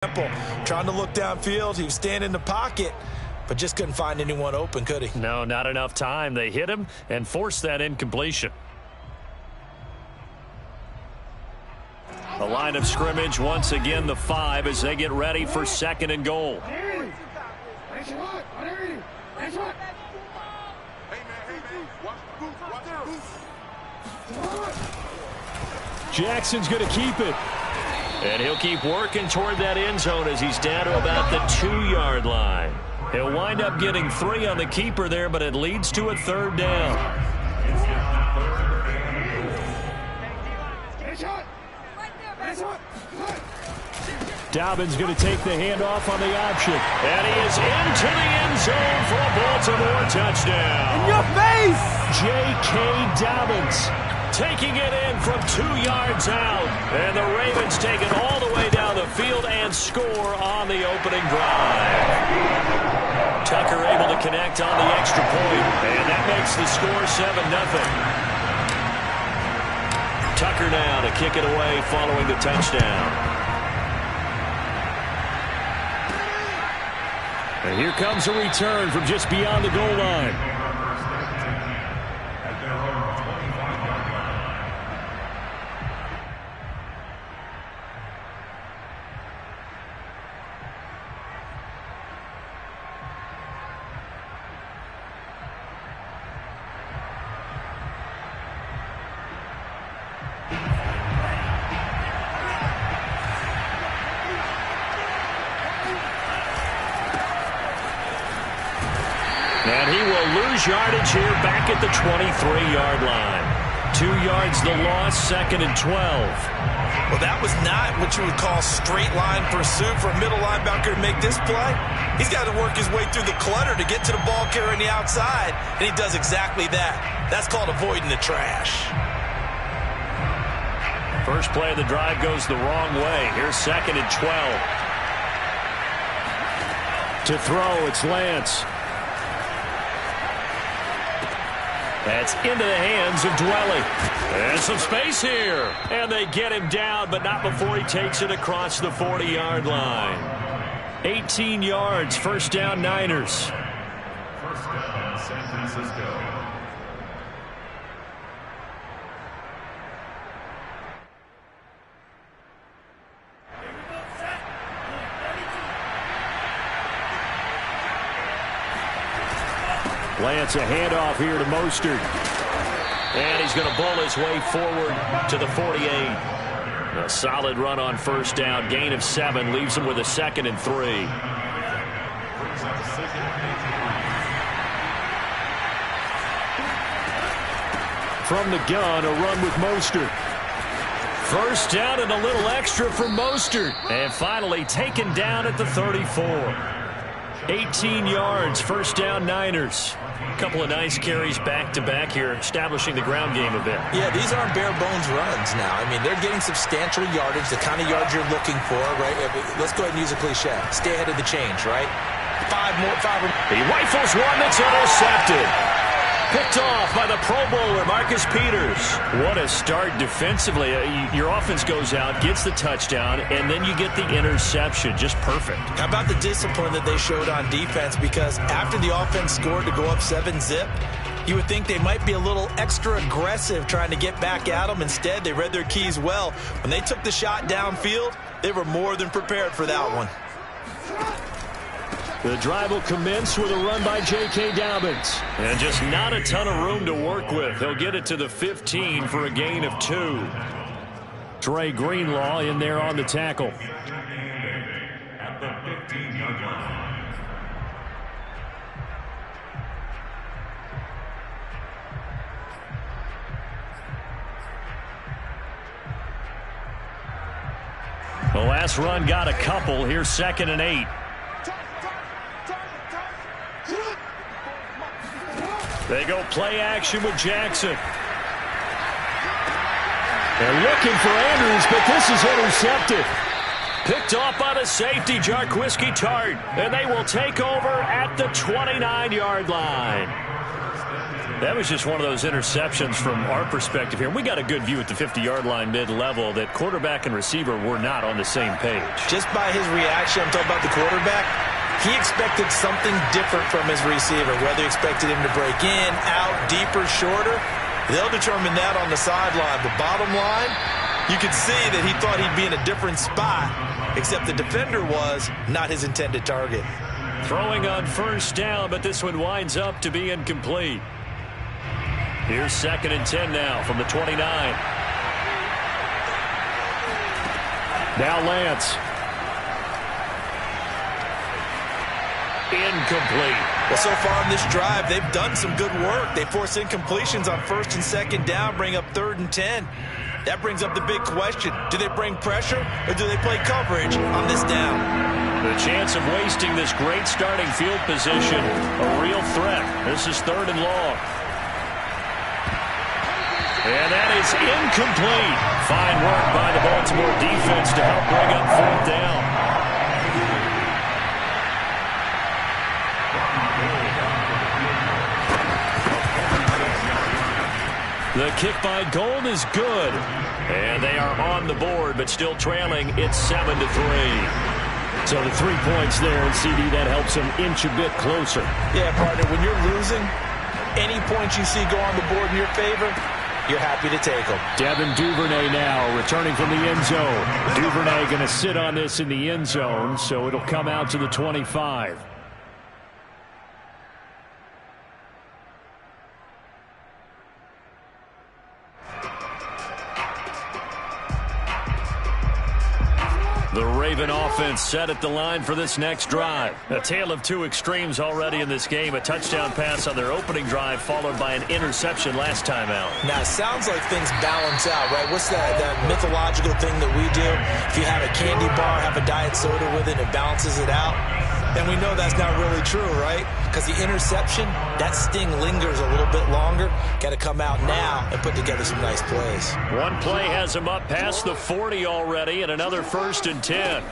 Trying to look downfield. He was standing in the pocket, but just couldn't find anyone open, could he? No, not enough time. They hit him and forced that incompletion. The line of scrimmage, once again, the 5 as they get ready for 2nd and goal. Jackson's going to keep it. And he'll keep working toward that end zone as he's down to about the 2-yard line. He'll wind up getting 3 on the keeper there, but it leads to a 3rd down. Dobbins going to take the handoff on the option. And he is into the end zone for a Baltimore touchdown. In your face! J.K. Dobbins taking it in from 2 yards out. And the Ravens take it all the way down the field and score on the opening drive. Tucker able to connect on the extra point, and that makes the score 7-0. Tucker now to kick it away following the touchdown. And here comes a return from just beyond the goal line. And he will lose yardage here back at the 23-yard line. 2 yards the loss, 2nd and 12. Well, that was not what you would call straight line pursuit for a middle linebacker to make this play. He's got to work his way through the clutter to get to the ball carrier on the outside, and he does exactly that. That's called avoiding the trash. First play of the drive goes the wrong way. Here's 2nd and 12. To throw, it's Lance. That's into the hands of Dwelly. And some space here. And they get him down, but not before he takes it across the 40-yard line. 18 yards, 1st down Niners. 1st down San Francisco. Lance, a handoff here to Mostert. And he's going to bull his way forward to the 48. A solid run on 1st down. Gain of 7 leaves him with a 2nd and 3. From the gun, a run with Mostert. 1st down and a little extra for Mostert. And finally taken down at the 34. 18 yards, 1st down Niners. A couple of nice carries back-to-back here, establishing the ground game a bit. Yeah, these aren't bare-bones runs now. I mean, they're getting substantial yardage, the kind of yards you're looking for, right? Let's go ahead and use a cliche. Stay ahead of the change, right? 5 more. He rifles one that's intercepted. Picked off by the Pro Bowler, Marcus Peters. What a start defensively. Your offense goes out, gets the touchdown, and then you get the interception. Just perfect. How about the discipline that they showed on defense? Because after the offense scored to go up 7-zip, you would think they might be a little extra aggressive trying to get back at them. Instead, they read their keys well. When they took the shot downfield, they were more than prepared for that one. The drive will commence with a run by J.K. Dobbins. And just not a ton of room to work with. He'll get it to the 15 for a gain of 2. Dre Greenlaw in there on the tackle. At the 15-yard line. The last run got a couple. Here's 2nd and 8. They go play action with Jackson. They're looking for Andrews, but this is intercepted. Picked off by the safety, Jarquiski Tart. And they will take over at the 29-yard line. That was just one of those interceptions from our perspective here. We got a good view at the 50-yard line mid-level that quarterback and receiver were not on the same page. Just by his reaction, I'm talking about the quarterback, he expected something different from his receiver, whether he expected him to break in, out, deeper, shorter. They'll determine that on the sideline. But bottom line, you could see that he thought he'd be in a different spot, except the defender was not his intended target. Throwing on first down, but this one winds up to be incomplete. Here's 2nd and 10 now from the 29. Now Lance. Incomplete. Well, so far on this drive, they've done some good work. They force incompletions on 1st and 2nd down, bring up 3rd and 10. That brings up the big question. Do they bring pressure or do they play coverage on this down? The chance of wasting this great starting field position, a real threat. This is 3rd and long. And that is incomplete. Fine work by the Baltimore defense to help bring up 4th down. The kick by Gold is good. And they are on the board, but still trailing. It's 7-3. So the 3 points there, and CD, that helps them inch a bit closer. Yeah, partner, when you're losing, any points you see go on the board in your favor, you're happy to take them. Devin Duvernay now returning from the end zone. Duvernay going to sit on this in the end zone, so it'll come out to the 25. The Raven offense set at the line for this next drive. A tale of two extremes already in this game. A touchdown pass on their opening drive followed by an interception last time out. Now, it sounds like things balance out, right? What's that mythological thing that we do? If you have a candy bar, have a diet soda with it, it balances it out. And we know that's not really true, right? Because the interception, that sting lingers a little bit longer. Got to come out now and put together some nice plays. One play has him up past the 40 already, and another 1st and 10.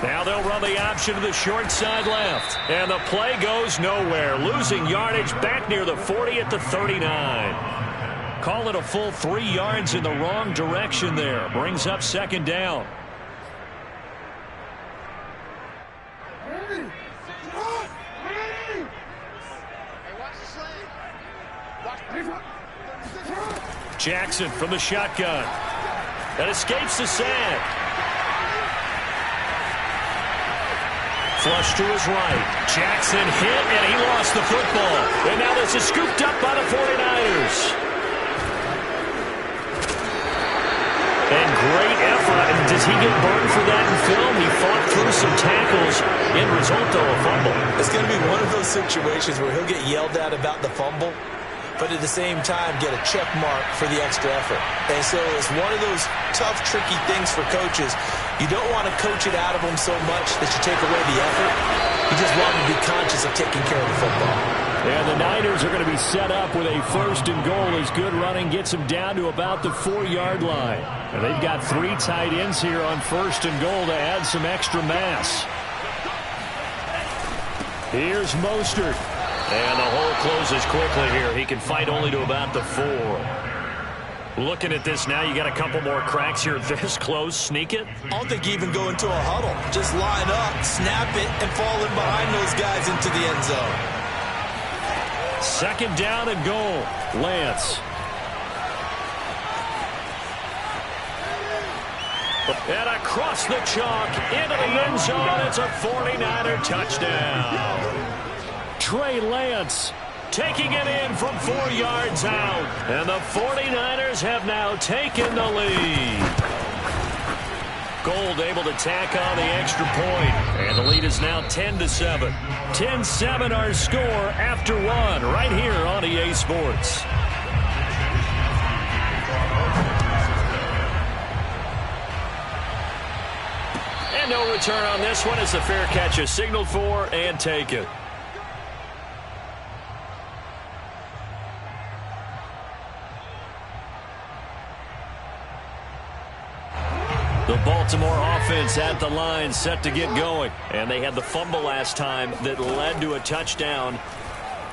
Now they'll run the option to the short side left. And the play goes nowhere. Losing yardage back near the 40 at the 39. Call it a full 3 yards in the wrong direction there. Brings up 2nd down. Jackson from the shotgun. That escapes the sack. Flush to his right. Jackson hit, and he lost the football. And now this is scooped up by the 49ers. And great effort. And does he get burned for that in film? He fought through some tackles. End result, though, a fumble. It's going to be one of those situations where he'll get yelled at about the fumble, but at the same time get a check mark for the extra effort. And so it's one of those tough, tricky things for coaches. You don't want to coach it out of them so much that you take away the effort. You just want to be conscious of taking care of the football. And the Niners are going to be set up with a 1st and goal as good running gets them down to about the 4-yard line. And they've got 3 tight ends here on 1st and goal to add some extra mass. Here's Mostert. And the hole closes quickly here. He can fight only to about the 4. Looking at this now, you got a couple more cracks here. This close, sneak it. I don't think you even go into a huddle. Just line up, snap it, and fall in behind those guys into the end zone. 2nd down and goal. Lance. And across the chalk, into the end zone. It's a 49er touchdown. Trey Lance taking it in from 4 yards out. And the 49ers have now taken the lead. Gold able to tack on the extra point. And the lead is now 10-7. 10-7 our score after 1 right here on EA Sports. And no return on this one as the fair catch is signaled for and taken. The Baltimore offense at the line set to get going. And they had the fumble last time that led to a touchdown.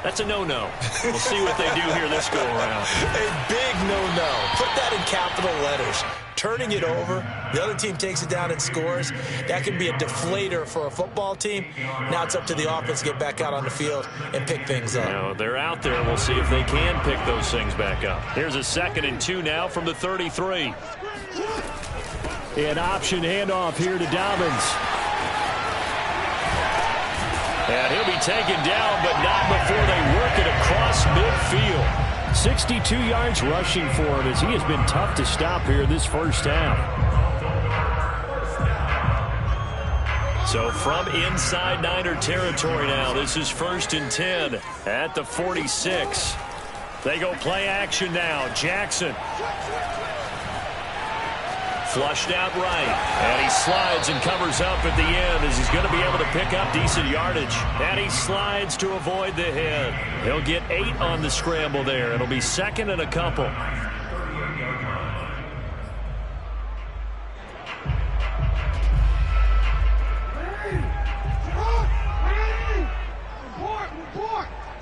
That's a no-no. We'll see what they do here this go-around. A big no-no. Put that in capital letters. Turning it over, the other team takes it down and scores. That can be a deflator for a football team. Now it's up to the offense to get back out on the field and pick things up. Now, they're out there. We'll see if they can pick those things back up. Here's a 2nd and 2 now from the 33. An option handoff here to Dobbins. And he'll be taken down, but not before they work it across midfield. 62 yards rushing for him as he has been tough to stop here this first half. So from inside Niner territory now, this is 1st and 10 at the 46. They go play action now. Jackson. Flushed out right. And he slides and covers up at the end as he's going to be able to pick up decent yardage. And he slides to avoid the hit. He'll get 8 on the scramble there. It'll be 2nd and a couple.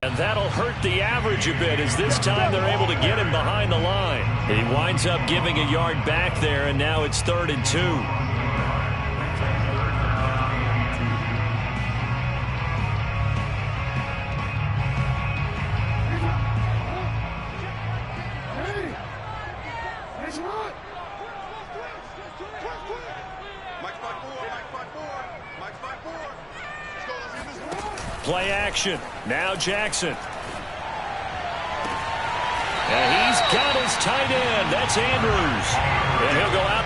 And that'll hurt the average a bit as this time they're able to get him behind the line. He winds up giving a yard back there, and now it's 3rd and 2. Play action. Now Jackson. And he's got his tight end. That's Andrews. And he'll go out.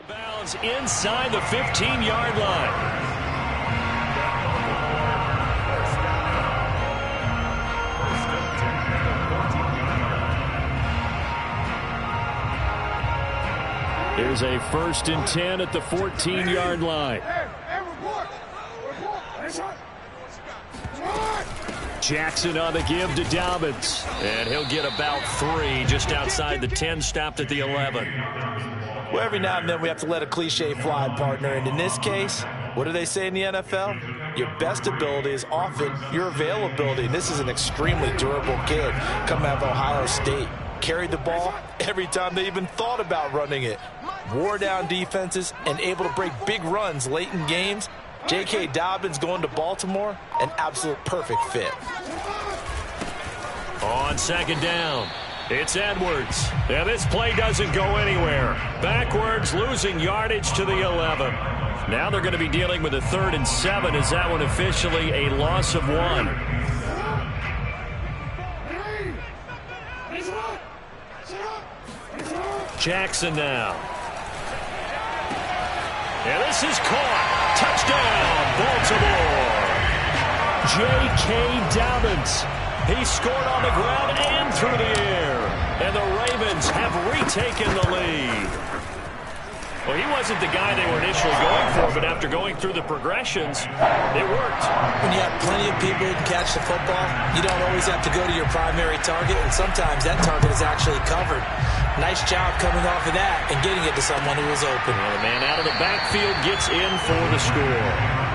Bounds inside the 15-yard line. Here's a 1st and 10 at the 14-yard line. Jackson on the give to Dobbins. And he'll get about 3 just outside the 10, stopped at the 11. Well, every now and then we have to let a cliche fly, partner. And in this case, what do they say in the NFL? Your best ability is often your availability. And this is an extremely durable kid coming out of Ohio State. Carried the ball every time they even thought about running it. Wore down defenses and able to break big runs late in games. J.K. Dobbins going to Baltimore, an absolute perfect fit. On 2nd down, it's Edwards. And this play doesn't go anywhere. Backwards, losing yardage to the 11. Now they're going to be dealing with a 3rd and 7. Is that one officially a loss of 1? Jackson now. And this is caught. Touchdown, Baltimore. J.K. Dobbins. He scored on the ground and through the air. And the Ravens have retaken the lead. Well, he wasn't the guy they were initially going for, but after going through the progressions, it worked. When you have plenty of people who can catch the football, you don't always have to go to your primary target, and sometimes that target is actually covered. Nice job coming off of that and getting it to someone who was open. Well, the man out of the backfield gets in for the score.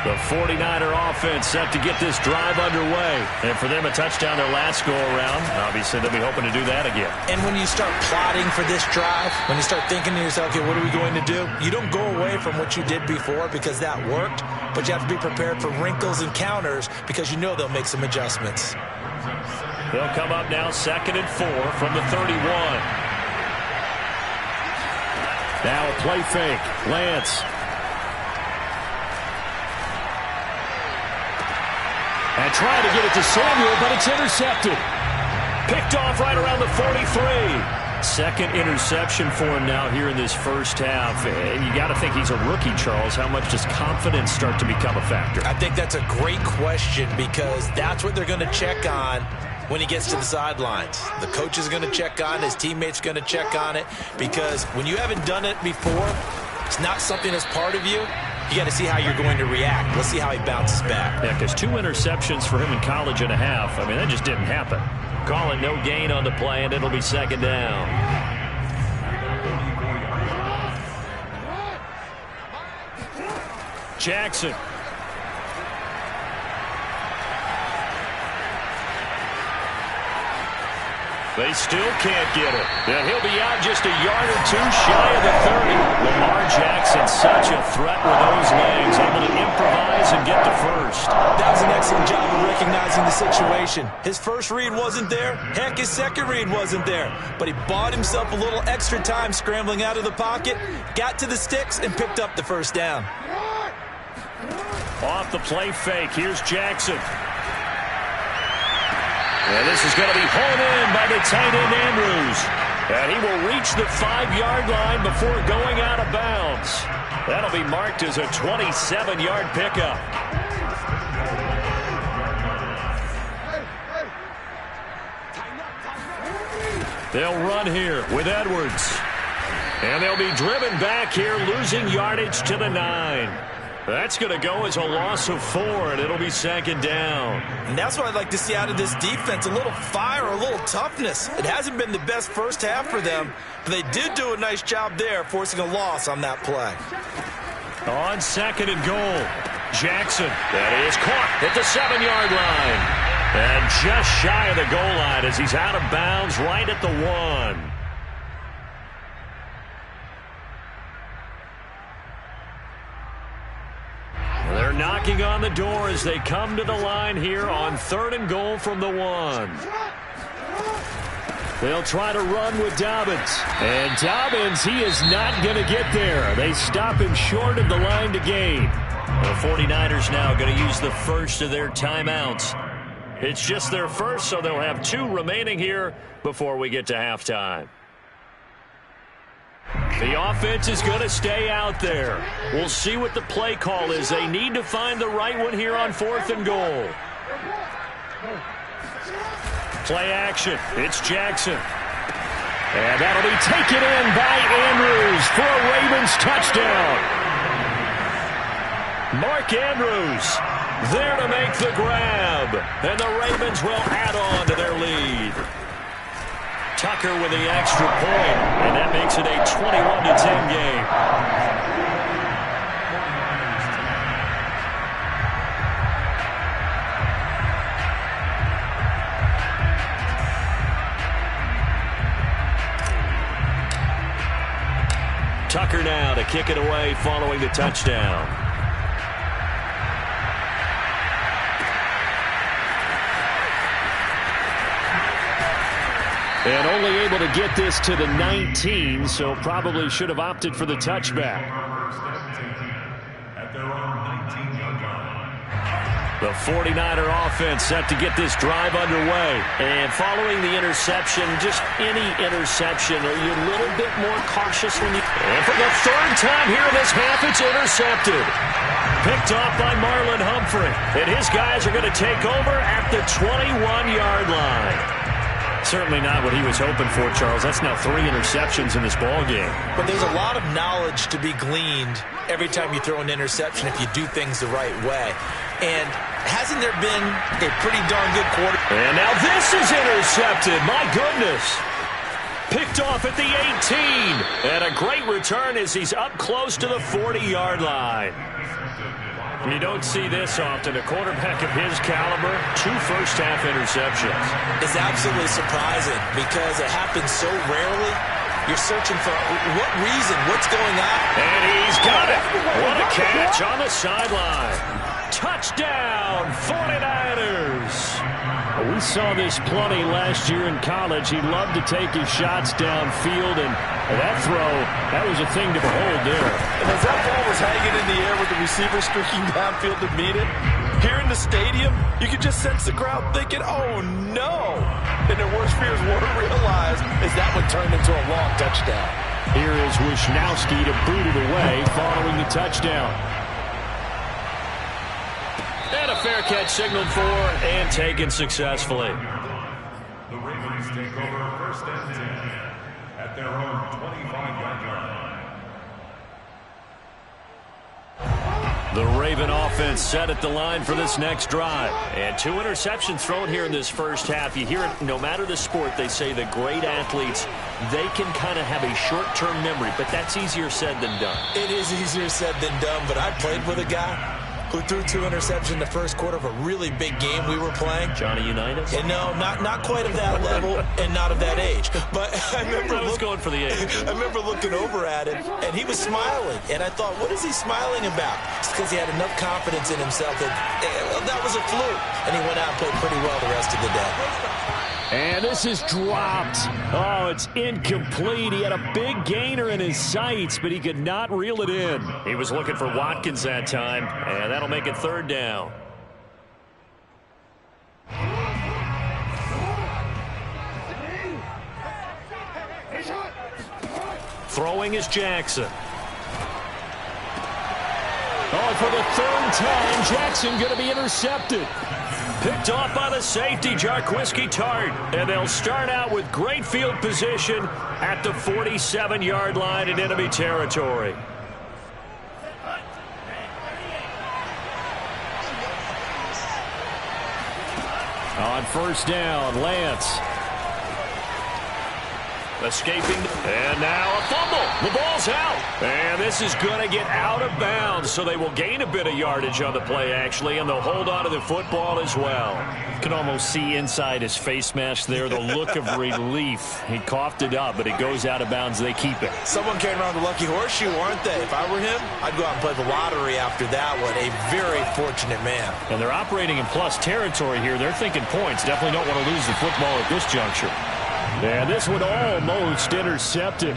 The 49er offense set to get this drive underway. And for them, a touchdown their last go-around. Obviously, they'll be hoping to do that again. And when you start plotting for this drive, when you start thinking to yourself, okay, what are we going to do? You don't go away from what you did before because that worked, but you have to be prepared for wrinkles and counters because you know they'll make some adjustments. They'll come up now 2nd and 4 from the 31. Now a play fake. Lance. And trying to get it to Samuel, but it's intercepted. Picked off right around the 43. Second interception for him now here in this first half. And you got to think he's a rookie, Charles. How much does confidence start to become a factor? I think that's a great question because that's what they're going to check on when he gets to the sidelines. The coach is going to check on it. His teammates are going to check on it because when you haven't done it before, it's not something that's part of you. You got to see how you're going to react. Let's see how he bounces back. Yeah, because 2 interceptions for him in college and a half. I mean, that just didn't happen. Call it no gain on the play, and it'll be 2nd down. Jackson. They still can't get it. And he'll be out just a yard or 2 shy of the 30. Lamar Jackson, such a threat with those legs, able to improvise and get the first. That was an excellent job of recognizing the situation. His first read wasn't there. Heck, his second read wasn't there. But he bought himself a little extra time scrambling out of the pocket, got to the sticks, and picked up the first down. Off the play fake, here's Jackson. And this is going to be hauled in by the tight end Andrews. And he will reach the 5-yard line before going out of bounds. That'll be marked as a 27-yard pickup. They'll run here with Edwards. And they'll be driven back here, losing yardage to the 9. That's going to go as a loss of 4, and it'll be 2nd down. And that's what I'd like to see out of this defense, a little fire, a little toughness. It hasn't been the best first half for them, but they did do a nice job there, forcing a loss on that play. On 2nd and goal, Jackson. That is caught at the 7-yard line. And just shy of the goal line as he's out of bounds right at the 1. They're knocking on the door as they come to the line here on 3rd and goal from the 1. They'll try to run with Dobbins. And Dobbins, he is not going to get there. They stop him short of the line to gain. The 49ers now going to use the first of their timeouts. It's just their first, so they'll have 2 remaining here before we get to halftime. The offense is going to stay out there. We'll see what the play call is. They need to find the right one here on 4th and goal. Play action. It's Jackson. And that'll be taken in by Andrews for a Ravens touchdown. Mark Andrews there to make the grab. And the Ravens will add on to their lead. Tucker with the extra point, and that makes it a 21-10 game. Tucker now to kick it away following the touchdown. And only able to get this to the 19, so probably should have opted for the touchback. At their own 19-yard line. The 49er offense set to get this drive underway. And following the interception, just any interception, are you a little bit more cautious when you... And for the 3rd time here in this half, it's intercepted. Picked off by Marlon Humphrey. And his guys are going to take over at the 21-yard line. Certainly not what he was hoping for, Charles. That's now 3 interceptions in this ball game. But there's a lot of knowledge to be gleaned every time you throw an interception if you do things the right way. And hasn't there been a pretty darn good quarter? And now this is intercepted. My goodness. Picked off at the 18. And a great return as he's up close to the 40-yard line. You don't see this often. A quarterback of his caliber, 2 first-half interceptions. It's absolutely surprising because it happens so rarely. You're searching for what reason, what's going on. And he's got it. What a catch on the sideline. Touchdown, 49ers. We saw this plenty last year in college. He loved to take his shots downfield, and that throw, that was a thing to behold there. And as that ball was hanging in the air with the receiver streaking downfield to meet it, here in the stadium, you could just sense the crowd thinking, oh, no. And their worst fears weren't realized as that one turned into a long touchdown. Here is Wisnowski to boot it away following the touchdown. And a fair catch signaled for and taken successfully. The Ravens take over first and 10 at their own 25-yard line. The Raven offense set at the line for this next drive. And 2 interceptions thrown here in this first half. You hear it, no matter the sport, they say the great athletes, they can kind of have a short-term memory, but that's easier said than done. It is easier said than done, but I played with a guy who threw 2 interceptions in the first quarter of a really big game we were playing. Johnny Unitas? And no, not quite of that level and not of that age. But I remember going for the age. I remember looking over at him, and he was smiling. And I thought, what is he smiling about? It's because he had enough confidence in himself that that was a fluke. And he went out and played pretty well the rest of the day. And this is dropped. Oh, it's incomplete. He had a big gainer in his sights, but he could not reel it in. He was looking for Watkins that time, and that'll make it 3rd down. Throwing is Jackson. Oh, for the 3rd time, Jackson going to be intercepted. Picked off by the safety, Jarquiski Tart. And they'll start out with great field position at the 47-yard line in enemy territory. On 1st down, Lance. Escaping, and now a fumble. The ball's out, and this is going to get out of bounds, so they will gain a bit of yardage on the play, actually, and they'll hold on to the football as well. You can almost see inside his face mask there the look of relief. He coughed it up, but it goes out of bounds. They keep it. Someone carrying around the lucky horseshoe, aren't they? If I were him, I'd go out and play the lottery after that one. A very fortunate man. And they're operating in plus territory here. They're thinking points. Definitely don't want to lose the football at this juncture. And this one almost intercepted.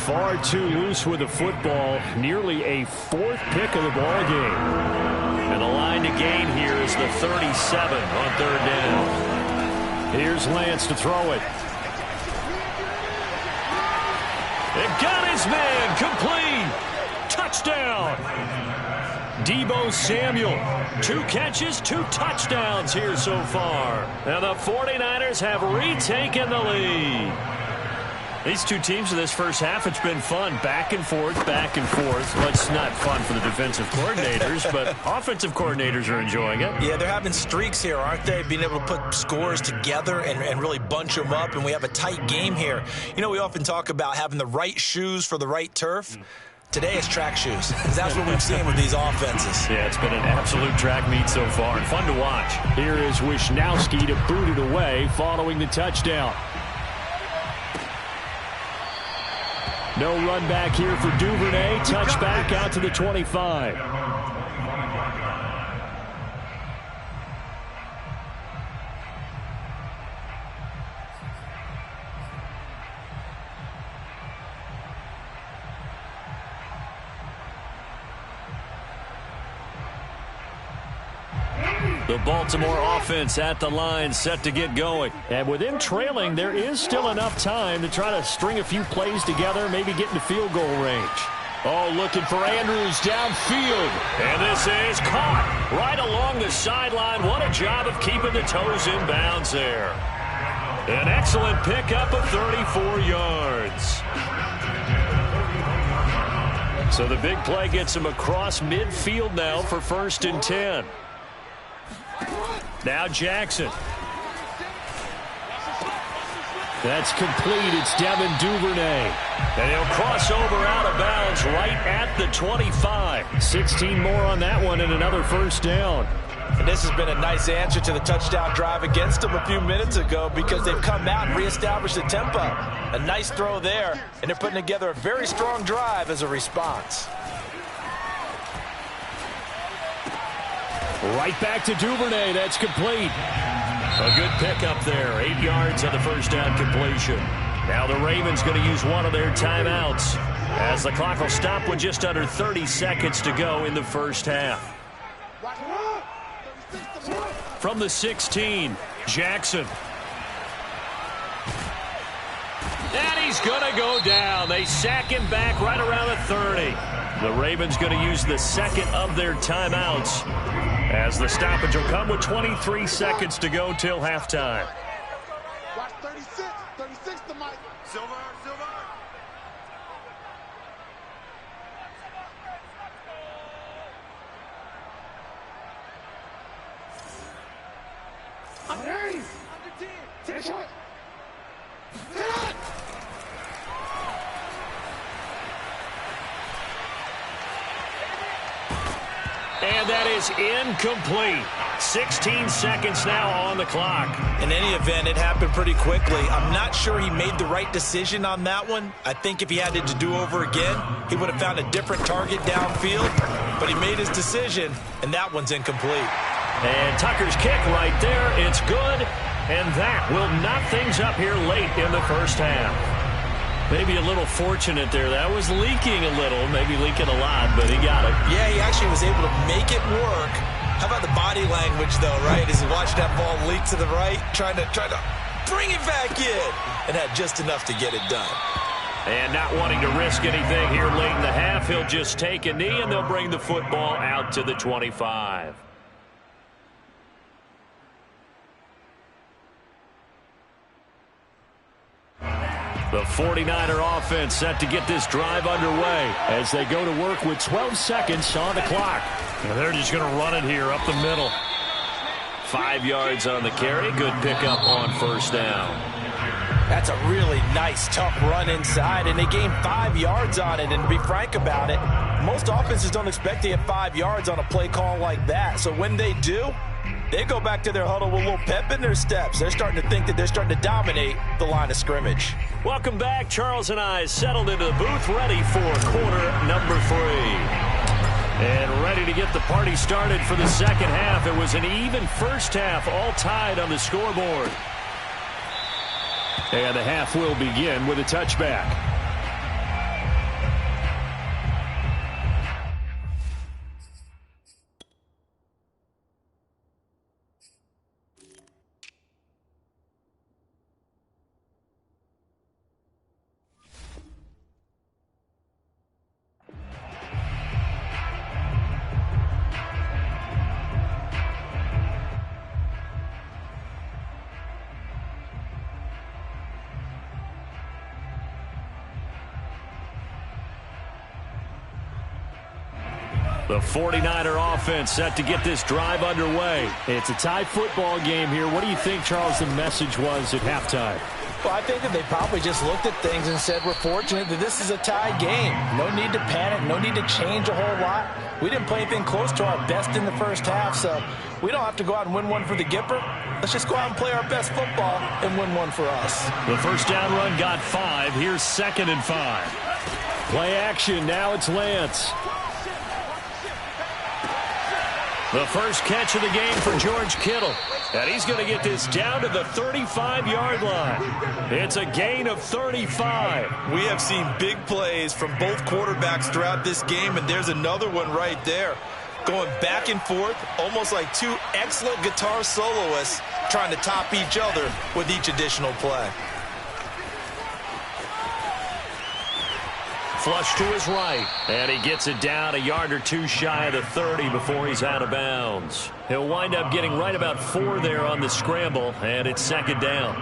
Far too loose with the football. Nearly a 4th pick of the ball game. And the line to gain here is the 37 on 3rd down. Here's Lance to throw it. It got his man complete. Touchdown. Deebo Samuel. 2 catches, 2 touchdowns here so far. And the 49ers have retaken the lead. These 2 teams in this first half, it's been fun. Back and forth, back and forth. Well, it's not fun for the defensive coordinators, but offensive coordinators are enjoying it. Yeah, they're having streaks here, aren't they? Being able to put scores together and really bunch them up, and we have a tight game here. You know, we often talk about having the right shoes for the right turf. Today it's track shoes, because that's what we've seen with these offenses. Yeah, it's been an absolute track meet so far, and fun to watch. Here is Wisnowski to boot it away following the touchdown. No run back here for Duvernay. Touchback out to the 25. The Baltimore offense at the line, set to get going. And with them trailing, there is still enough time to try to string a few plays together, maybe get into field goal range. Oh, looking for Andrews downfield. And this is caught right along the sideline. What a job of keeping the toes in bounds there. An excellent pickup of 34 yards. So the big play gets him across midfield now for 1st and 10. Now Jackson. That's complete. It's Devin Duvernay. And he'll cross over out of bounds right at the 25. 16 more on that one and another 1st down. And this has been a nice answer to the touchdown drive against them a few minutes ago because they've come out and reestablished the tempo. A nice throw there, and they're putting together a very strong drive as a response. Right back to Duvernay. That's complete. A good pickup there. 8 yards on the 1st down completion. Now the Ravens going to use one of their timeouts as the clock will stop with just under 30 seconds to go in the 1st half. From the 16, Jackson. And he's going to go down. They sack him back right around the 30. The Ravens going to use the second of their timeouts as the stoppage will come with 23 seconds to go till halftime. Watch 36 to Mike. Silver. And that is incomplete. 16 seconds now on the clock. In any event, it happened pretty quickly. I'm not sure he made the right decision on that one. I think if he had it to do over again, he would have found a different target downfield. But he made his decision, and that one's incomplete. And Tucker's kick right there. It's good. And that will knock things up here late in the 1st half. Maybe a little fortunate there. That was leaking a little, maybe leaking a lot, but he got it. Yeah, he actually was able to make it work. How about the body language, though, right? As he watched that ball leak to the right, trying to bring it back in, and had just enough to get it done. And not wanting to risk anything here late in the half, he'll just take a knee, and they'll bring the football out to the 25. The 49er offense set to get this drive underway as they go to work with 12 seconds on the clock. And they're just going to run it here up the middle. 5 yards on the carry. Good pickup on 1st down. That's a really nice, tough run inside, and they gained 5 yards on it. And to be frank about it, most offenses don't expect to get 5 yards on a play call like that. So when they do, they go back to their huddle with a little pep in their steps. They're starting to think that they're starting to dominate the line of scrimmage. Welcome back. Charles and I settled into the booth, ready for quarter number 3. And ready to get the party started for the 2nd half. It was an even 1st half, all tied on the scoreboard. And the half will begin with a touchback. The 49er offense set to get this drive underway. It's a tie football game here. What do you think, Charles, the message was at halftime? Well, I think that they probably just looked at things and said, we're fortunate that this is a tie game. No need to panic. No need to change a whole lot. We didn't play anything close to our best in the 1st half, so we don't have to go out and win one for the Gipper. Let's just go out and play our best football and win one for us. The 1st down run got 5. Here's 2nd and 5. Play action. Now it's Lance. The first catch of the game for George Kittle. And he's going to get this down to the 35-yard line. It's a gain of 35. We have seen big plays from both quarterbacks throughout this game, and there's another one right there. Going back and forth, almost like 2 excellent guitar soloists trying to top each other with each additional play. flush to his right. And he gets it down a yard or two shy of the 30 before he's out of bounds. He'll wind up getting right about 4 there on the scramble, and it's second down.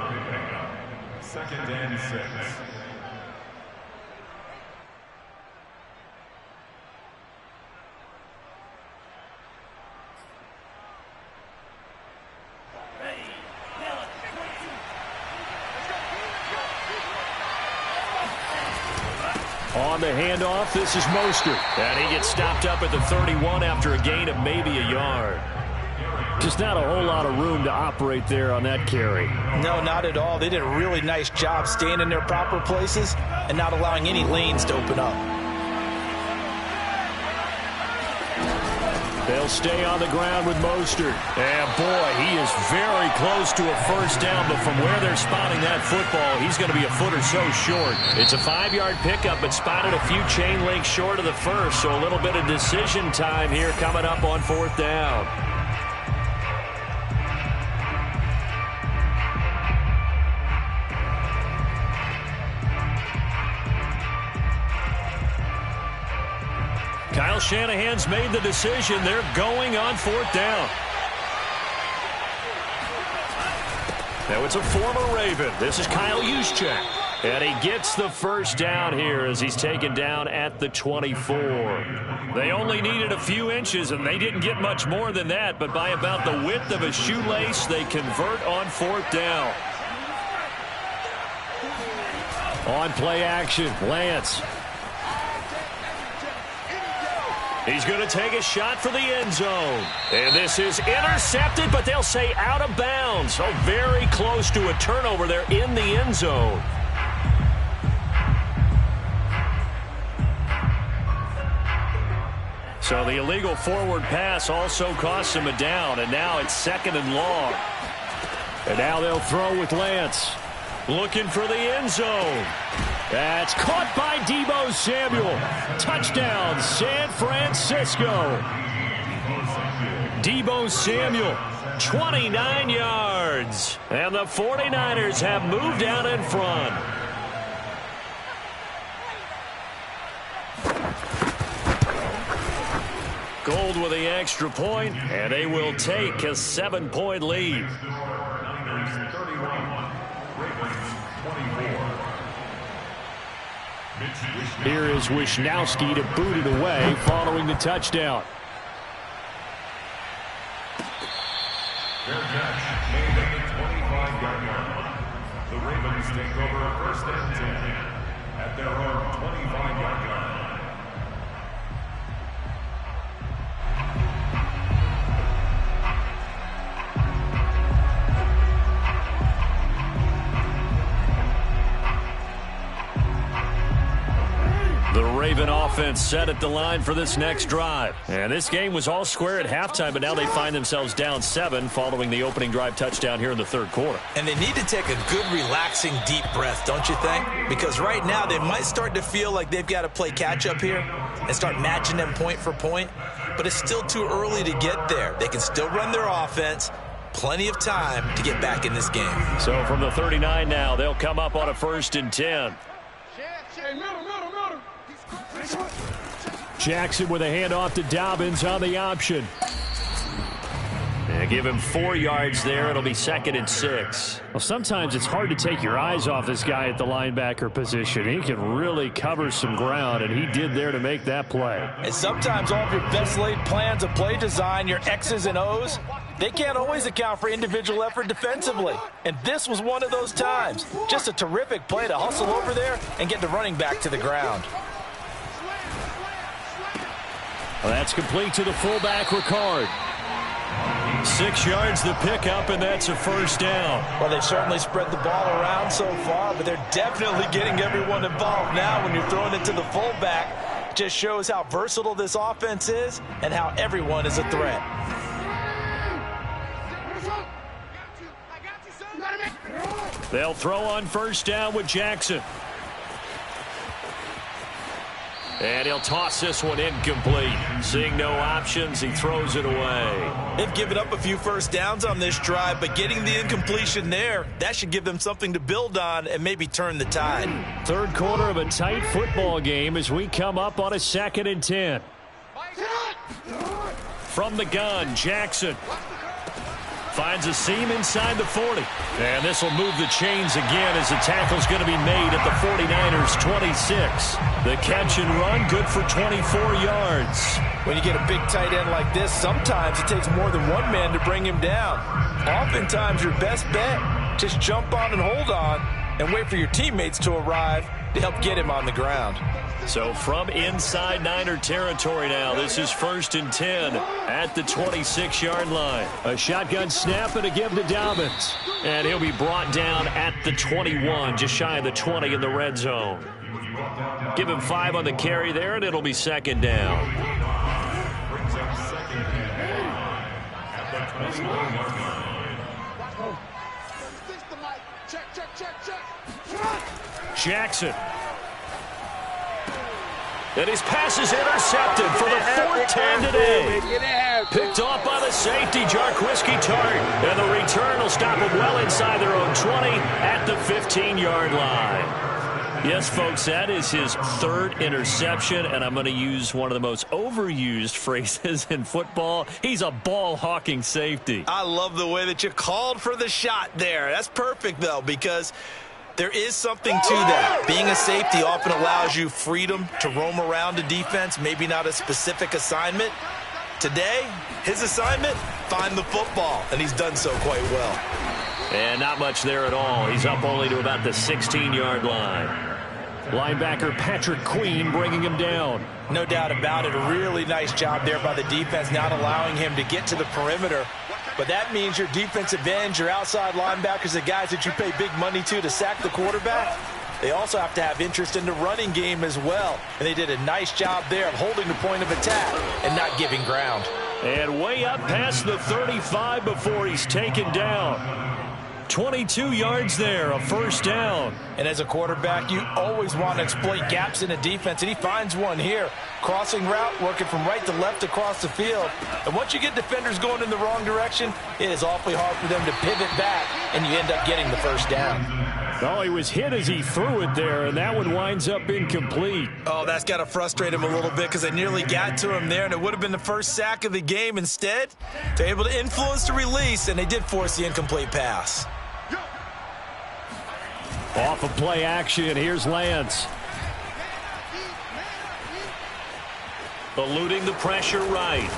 Second and 6. On the handoff, this is Mostert. And he gets stopped up at the 31 after a gain of maybe a yard. Just not a whole lot of room to operate there on that carry. No, not at all. They did a really nice job staying in their proper places and not allowing any lanes to open up. They'll stay on the ground with Mostert. And, boy, he is very close to a first down, but from where they're spotting that football, he's going to be a foot or so short. It's a 5-yard pickup, but spotted a few chain links short of the first, so a little bit of decision time here coming up on 4th down. Kyle Shanahan's made the decision. They're going on 4th down. Now it's a former Raven. This is Kyle Juszczyk. And he gets the first down here as he's taken down at the 24. They only needed a few inches, and they didn't get much more than that. But by about the width of a shoelace, they convert on 4th down. On play action, Lance. He's going to take a shot for the end zone. And this is intercepted, but they'll say out of bounds. So very close to a turnover there in the end zone. So the illegal forward pass also costs him a down, and now it's 2nd and long. And now they'll throw with Lance. Looking for the end zone. That's caught by Deebo Samuel. Touchdown, San Francisco. Deebo Samuel, 29 yards. And the 49ers have moved out in front. Gold with the extra point, and they will take a 7-point lead. Niners 31, Ravens 24. Here is Wisnowski to boot it away following the touchdown. Their catch made at the 25-yard line. The Ravens take over 1st and 10 at their own 25-yard line. The Raven offense set at the line for this next drive. And this game was all square at halftime, but now they find themselves down 7 following the opening drive touchdown here in the 3rd quarter. And they need to take a good, relaxing, deep breath, don't you think? Because right now they might start to feel like they've got to play catch-up here and start matching them point for point. But it's still too early to get there. They can still run their offense. Plenty of time to get back in this game. So from the 39 now, they'll come up on a 1st and 10. Jackson with a handoff to Dobbins on the option. And give him 4 yards there. It'll be 2nd and 6. Well, sometimes it's hard to take your eyes off this guy at the linebacker position. He can really cover some ground, and he did there to make that play. And sometimes all of your best laid plans of play design, your X's and O's, they can't always account for individual effort defensively. And this was one of those times. Just a terrific play to hustle over there and get the running back to the ground. Well, that's complete to the fullback, Ricard. 6 yards the pickup, and that's a 1st down. Well, they've certainly spread the ball around so far, but they're definitely getting everyone involved now when you're throwing it to the fullback. It just shows how versatile this offense is and how everyone is a threat. They'll throw on 1st down with Jackson. And he'll toss this one incomplete. Seeing no options, he throws it away. They've given up a few first downs on this drive, but getting the incompletion there, that should give them something to build on and maybe turn the tide. Third quarter of a tight football game as we come up on a 2nd and 10. From the gun, Jackson finds a seam inside the 40. And this will move the chains again as the tackle's going to be made at the 49ers' 26. The catch and run, good for 24 yards. When you get a big tight end like this, sometimes it takes more than one man to bring him down. Oftentimes, your best bet, just jump on and hold on and wait for your teammates to arrive to help get him on the ground. So from inside Niner territory now, this is 1st and 10 at the 26-yard line. A shotgun snap and a give to Dobbins. And he'll be brought down at the 21, just shy of the 20 in the red zone. Give him 5 on the carry there, and it'll be 2nd down. Brings up 2nd at the 21-yard line. Jackson. And his pass is intercepted for the 4th time today. Picked off by the safety, Jarquiski Tart. And the return will stop him well inside their own 20 at the 15-yard line. Yes, folks, that is his 3rd interception, and I'm going to use one of the most overused phrases in football. He's a ball-hawking safety. I love the way that you called for the shot there. That's perfect, though, because there is something to that. Being a safety often allows you freedom to roam around a defense, maybe not a specific assignment. Today, his assignment, find the football, and he's done so quite well. And not much there at all. He's up only to about the 16-yard line. Linebacker Patrick Queen bringing him down. No doubt about it. A really nice job there by the defense, not allowing him to get to the perimeter. But that means your defensive ends, your outside linebackers, the guys that you pay big money to sack the quarterback, they also have to have interest in the running game as well. And they did a nice job there of holding the point of attack and not giving ground. And way up past the 35 before he's taken down. 22 yards there, a 1st down. And as a quarterback, you always want to exploit gaps in a defense, and he finds one here. Crossing route, working from right to left across the field. And once you get defenders going in the wrong direction, it is awfully hard for them to pivot back, and you end up getting the 1st down. Oh, he was hit as he threw it there, and that one winds up incomplete. Oh, that's got to frustrate him a little bit because they nearly got to him there, and it would have been the first sack of the game. Instead, they're able to influence the release, and they did force the incomplete pass. Off of play action, here's Lance. Eluding the pressure right.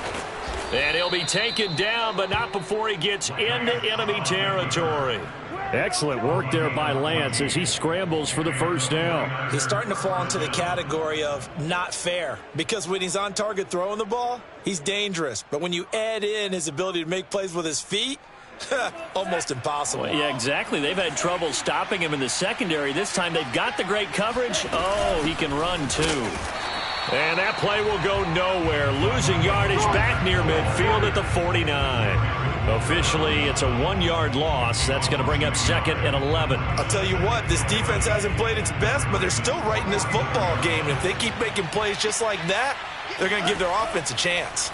And he'll be taken down, but not before he gets into enemy territory. Excellent work there by Lance as he scrambles for the 1st down. He's starting to fall into the category of not fair because when he's on target throwing the ball, he's dangerous. But when you add in his ability to make plays with his feet, almost impossible. Well, yeah, exactly. They've had trouble stopping him in the secondary. This time they've got the great coverage. Oh, he can run too. And that play will go nowhere. Losing yardage back near midfield at the 49. Officially, it's a 1-yard loss. That's going to bring up 2nd and 11. I'll tell you what, this defense hasn't played its best, but they're still right in this football game. If they keep making plays just like that, they're going to give their offense a chance.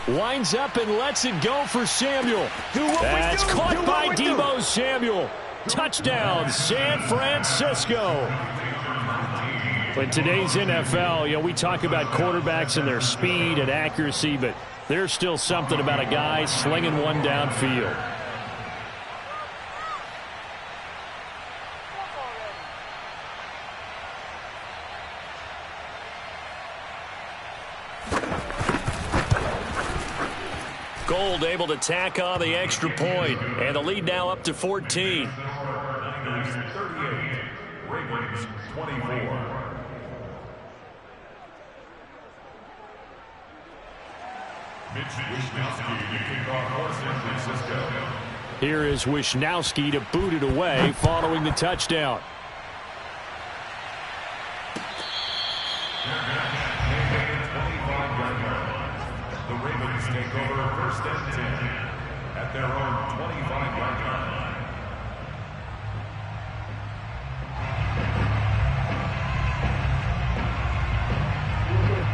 Winds up and lets it go for Samuel. That's caught by Deebo Samuel. Touchdown, San Francisco. In today's NFL, we talk about quarterbacks and their speed and accuracy, but there's still something about a guy slinging one downfield. Gold able to tack on the extra point, and the lead now up to 14. Niners 38, Ravens 24. Mitch Wishnowsky to kick off for San Francisco. Here is Wishnowsky to boot it away following the touchdown. The Ravens take over 1st and 10 at their own 25-yard line.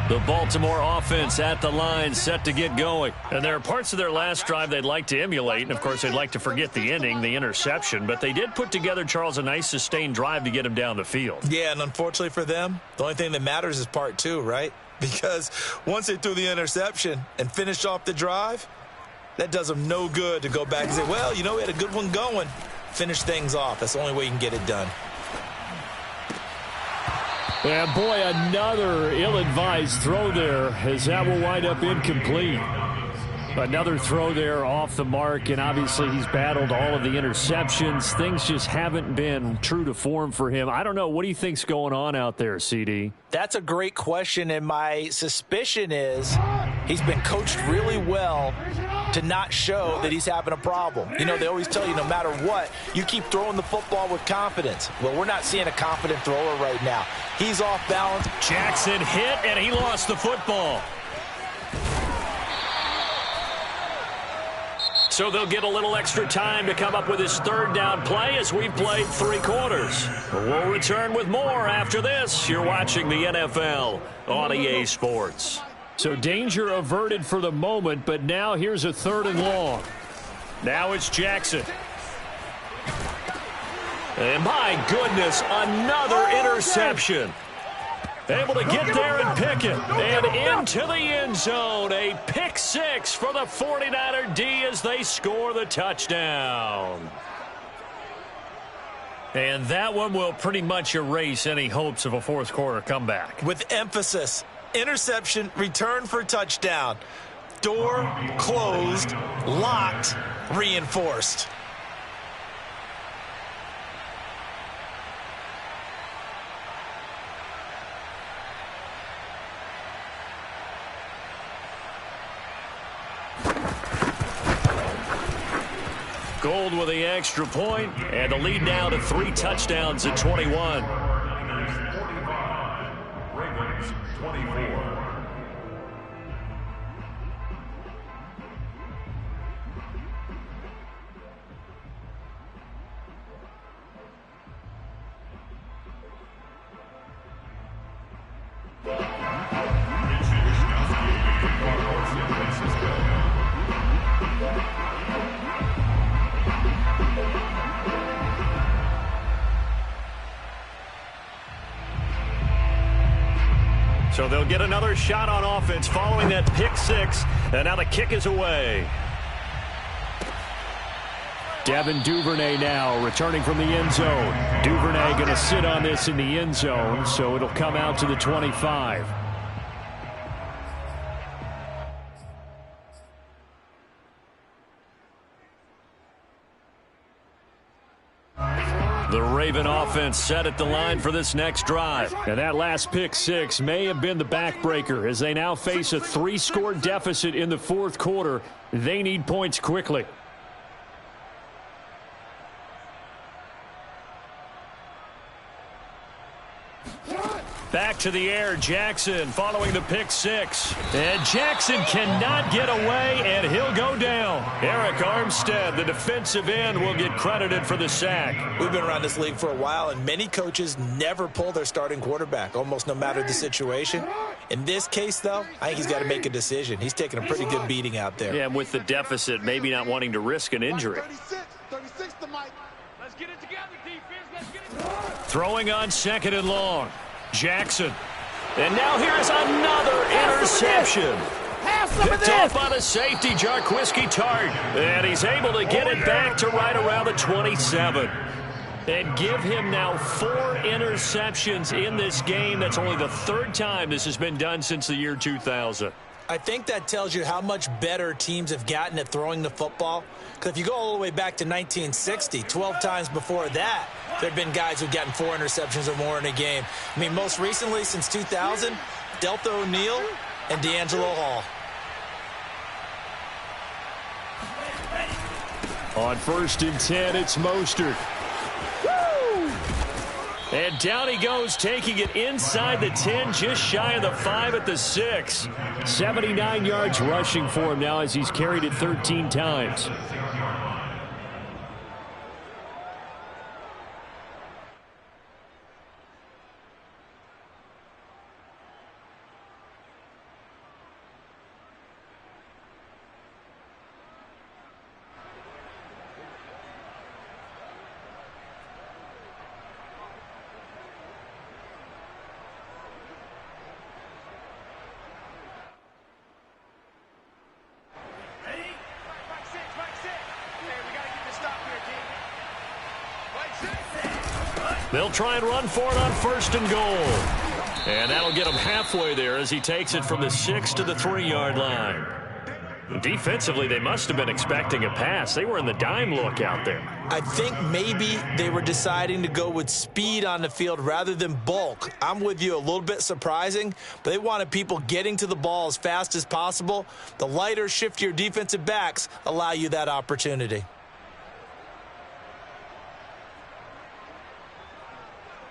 The Baltimore offense at the line, set to get going. And there are parts of their last drive they'd like to emulate. And, of course, they'd like to forget the ending, the interception. But they did put together, Charles, a nice sustained drive to get him down the field. Yeah, and unfortunately for them, the only thing that matters is part two, right? Because once they threw the interception and finished off the drive, that does them no good to go back and say, well, we had a good one going. Finish things off. That's the only way you can get it done. And, boy, another ill-advised throw there as that will wind up incomplete. Another throw there off the mark, and obviously he's battled all of the interceptions. Things just haven't been true to form for him. I don't know. What do you think's going on out there, CD? That's a great question, and my suspicion is he's been coached really well to not show that he's having a problem. They always tell you no matter what, you keep throwing the football with confidence. Well, we're not seeing a confident thrower right now. He's off balance. Jackson hit, and he lost the football. So they'll get a little extra time to come up with his third down play as we've played 3 quarters. We'll return with more after this. You're watching the NFL on EA Sports. So danger averted for the moment, but now here's a 3rd and long. Now it's Jackson. And my goodness, another interception. Able to get there and pick it. And into the end zone. A pick 6 for the 49er D as they score the touchdown. And that one will pretty much erase any hopes of a fourth quarter comeback. With emphasis. Interception, return for touchdown. Door closed, locked, reinforced. Gold with the extra point, and the lead now to 3 touchdowns at 21. Ravens 24. So they'll get another shot on offense following that pick 6, and now the kick is away. Devin Duvernay now returning from the end zone. Duvernay going to sit on this in the end zone, so it'll come out to the 25. The Raven offense set at the line for this next drive. And that last pick 6 may have been the backbreaker as they now face a 3-score deficit in the fourth quarter. They need points quickly. Back to the air, Jackson following the pick 6. And Jackson cannot get away, and he'll go down. Eric Armstead, the defensive end, will get credited for the sack. We've been around this league for a while, and many coaches never pull their starting quarterback, almost no matter the situation. In this case, though, I think he's got to make a decision. He's taking a pretty good beating out there. Yeah, and with the deficit, maybe not wanting to risk an injury. 36 to Mike. Let's get it together, defense. Let's get it. Throwing on 2nd and long. Jackson. And now here's another interception. Picked off by the safety, Jarquiski Tart. And he's able to get it back to right around the 27. And give him now 4 interceptions in this game. That's only the 3rd time this has been done since the year 2000. I think that tells you how much better teams have gotten at throwing the football. Because if you go all the way back to 1960, 12 times before that, there have been guys who've gotten 4 interceptions or more in a game. I mean, most recently, since 2000, Deltha O'Neal and D'Angelo Hall. On 1st and 10, it's Mostert. And down he goes, taking it inside the 10, just shy of the 5 at the 6. 79 yards rushing for him now as he's carried it 13 times. They'll try and run for it on 1st and goal. And that'll get him halfway there as he takes it from the 6 to the 3-yard line. Defensively, they must have been expecting a pass. They were in the dime look out there. I think maybe they were deciding to go with speed on the field rather than bulk. I'm with you, a little bit surprising, but they wanted people getting to the ball as fast as possible. The lighter, shiftier defensive backs allow you that opportunity.